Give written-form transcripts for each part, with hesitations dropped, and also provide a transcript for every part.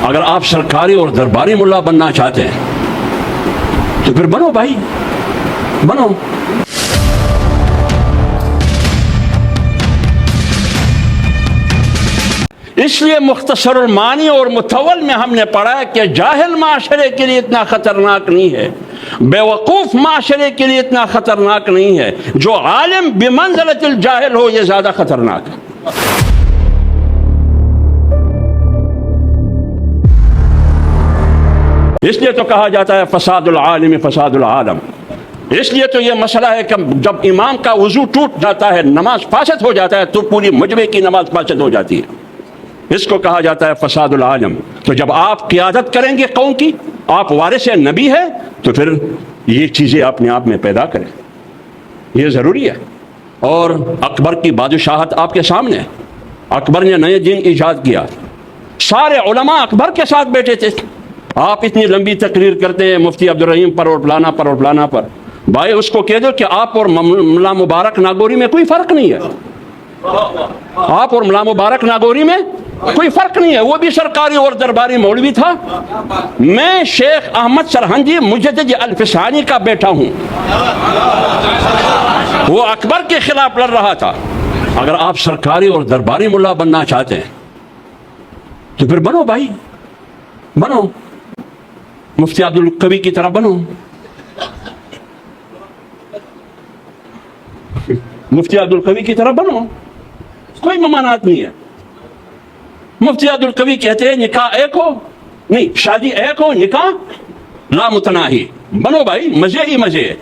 اگر آپ سرکاری اور درباری ملا بننا چاہتے ہیں تو پھر بنو بھائی، بنو۔ اس لیے مختصر المعانی اور متول میں ہم نے پڑھا ہے کہ جاہل معاشرے کے لیے اتنا خطرناک نہیں ہے، بیوقوف معاشرے کے لیے اتنا خطرناک نہیں ہے، جو عالم بمنزلت الجاہل ہو یہ زیادہ خطرناک ہے۔ اس لیے تو کہا جاتا ہے فساد العالم فساد العالم۔ اس لیے تو یہ مسئلہ ہے کہ جب امام کا وضو ٹوٹ جاتا ہے، نماز فاسد ہو جاتا ہے، تو پوری مجمع کی نماز فاسد ہو جاتی ہے۔ اس کو کہا جاتا ہے فساد العالم۔ تو جب آپ قیادت کریں گے قوم کی، آپ وارث نبی ہے، تو پھر یہ چیزیں اپنے آپ میں پیدا کریں، یہ ضروری ہے۔ اور اکبر کی بادشاہت آپ کے سامنے ہے۔ اکبر نے نئے دین ایجاد کیا، سارے علماء اکبر کے ساتھ بیٹھے تھے۔ آپ اتنی لمبی تقریر کرتے ہیں مفتی عبدالرحیم پر اور فلانا پر اور فلانا پر، بھائی اس کو کہہ دو کہ آپ اور ملا مبارک ناگوری میں کوئی فرق نہیں ہے۔ آپ اور ملا مبارک ناگوری میں کوئی فرق نہیں ہے، وہ بھی سرکاری اور درباری مولوی تھا، میں شیخ احمد سرہنجی مجدد الفسانی کا بیٹا ہوں، وہ اکبر کے خلاف لڑ رہا تھا۔ اگر آپ سرکاری اور درباری ملا بننا چاہتے ہیں تو پھر بنو بھائی، بنو، مفتی عبدالقوی کی طرح بنو، مفتی عبدالقوی کی طرح بنو، کوئی ممانعت نہیں ہے۔ مفتی عبدالقوی کہتے ہیں نکاح ایک ہو، نہیں شادی ایک ہو، نکاح لا متناہی، بنو بھائی، مزے ہی مزے۔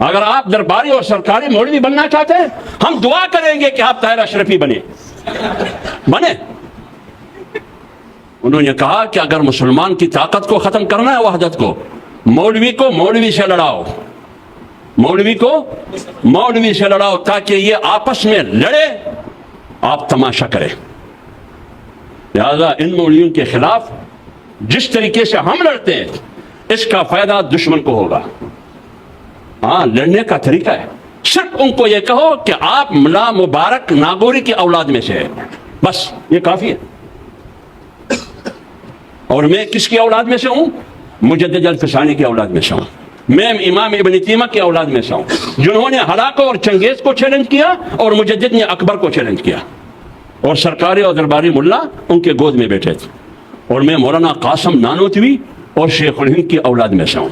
اگر آپ درباری اور سرکاری مولوی بننا چاہتے ہیں، ہم دعا کریں گے کہ آپ طاہر اشرفی بنے۔ انہوں نے کہا کہ اگر مسلمان کی طاقت کو ختم کرنا ہے، وحدت کو مولوی سے لڑاؤ، مولوی کو مولوی سے لڑاؤ، تاکہ یہ آپس میں لڑے، آپ تماشا کریں۔ لہذا ان مولویوں کے خلاف جس طریقے سے ہم لڑتے ہیں، اس کا فائدہ دشمن کو ہوگا۔ ہاں، لڑنے کا طریقہ ہے، صرف ان کو یہ کہو کہ آپ ملا مبارک ناگوری کی اولاد میں سے ہے، بس یہ کافی ہے۔ اور میں کس کی اولاد میں سے ہوں؟ مجدد الفسانی کی اولاد میں سے ہوں، میں امام ابن تیمیہ کی اولاد میں سے ہوں، جنہوں نے ہلاکو اور چنگیز کو چیلنج کیا، اور مجدد نے اکبر کو چیلنج کیا، اور سرکاری اور درباری ملا ان کے گود میں بیٹھے تھے۔ اور میں مولانا قاسم نانوتوی اور شیخ الہند کی اولاد میں سے ہوں۔